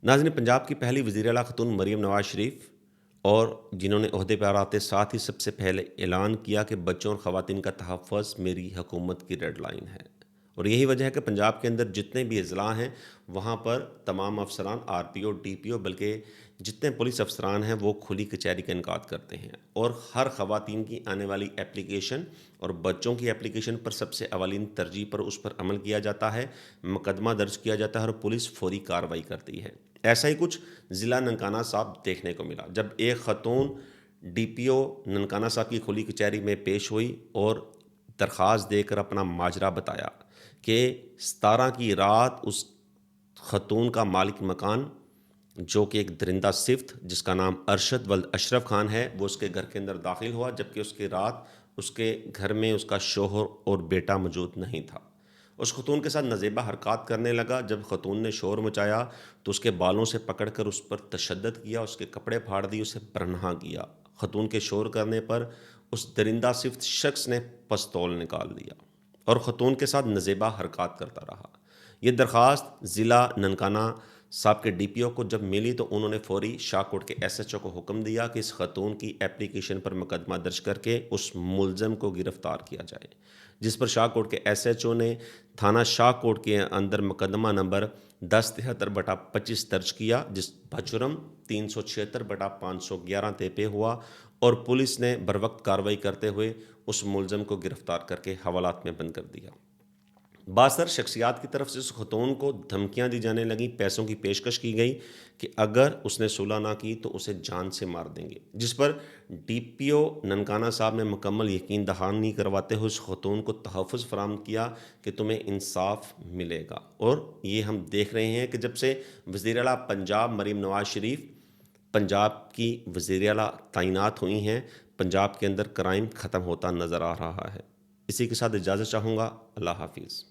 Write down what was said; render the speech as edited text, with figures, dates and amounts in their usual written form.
ناظرین، پنجاب کی پہلی وزیر اعلیٰ خاتون مریم نواز شریف اور جنہوں نے عہدے پر آتے ساتھ ہی سب سے پہلے اعلان کیا کہ بچوں اور خواتین کا تحفظ میری حکومت کی ریڈ لائن ہے، اور یہی وجہ ہے کہ پنجاب کے اندر جتنے بھی اضلاع ہیں وہاں پر تمام افسران R P O D P او بلکہ جتنے پولیس افسران ہیں وہ کھلی کچہری کا انعقاد کرتے ہیں، اور ہر خواتین کی آنے والی اپلیکیشن اور بچوں کی اپلیکیشن پر سب سے اولین ترجیح پر اس پر عمل کیا جاتا ہے، مقدمہ درج کیا جاتا ہے اور پولیس فوری کارروائی کرتی ہے۔ ایسا ہی کچھ ضلع ننکانہ صاحب دیکھنے کو ملا جب ایک خاتون ڈی پی او ننکانہ صاحب کی کھلی کچہری میں پیش ہوئی اور درخواست دے کر اپنا ماجرا بتایا کہ 17 کی رات اس خاتون کا مالک مکان جو کہ ایک درندہ صفت جس کا نام ارشد ولد اشرف خان ہے، وہ اس کے گھر کے اندر داخل ہوا، جبکہ اس کے رات اس کے گھر میں اس کا شوہر اور بیٹا موجود نہیں تھا۔ اس خاتون کے ساتھ نازیبہ حرکات کرنے لگا، جب خاتون نے شور مچایا تو اس کے بالوں سے پکڑ کر اس پر تشدد کیا، اس کے کپڑے پھاڑ دیے، اسے برہنہ کیا۔ خاتون کے شور کرنے پر اس درندہ صفت شخص نے پستول نکال دیا اور خاتون کے ساتھ نازیبہ حرکات کرتا رہا۔ یہ درخواست ضلع ننکانہ صاحب کے ڈی پی او کو جب ملی تو انہوں نے فوری شاہ کوٹ کے ایس ایچ او کو حکم دیا کہ اس خاتون کی اپلیکیشن پر مقدمہ درج کر کے اس ملزم کو گرفتار کیا جائے، جس پر شاہ کوٹ کے ایس ایچ او نے تھانہ شاہ کوٹ کے اندر مقدمہ نمبر 1073/25 درج کیا، جس بجرم 376/511 طے ہوا، اور پولیس نے بروقت کارروائی کرتے ہوئے اس ملزم کو گرفتار کر کے حوالات میں بند کر دیا۔ بااثر شخصیات کی طرف سے اس خاتون کو دھمکیاں دی جانے لگیں، پیسوں کی پیشکش کی گئی کہ اگر اس نے صلح نہ کی تو اسے جان سے مار دیں گے، جس پر ڈی پی او ننکانہ صاحب نے مکمل یقین دہانی کرواتے ہوئے اس خاتون کو تحفظ فراہم کیا کہ تمہیں انصاف ملے گا۔ اور یہ ہم دیکھ رہے ہیں کہ جب سے وزیر اعلیٰ پنجاب مریم نواز شریف پنجاب کی وزیر اعلیٰ تعینات ہوئی ہیں، پنجاب کے اندر کرائم ختم ہوتا نظر آ رہا ہے۔ اسی کے ساتھ اجازت چاہوں گا، اللہ حافظ۔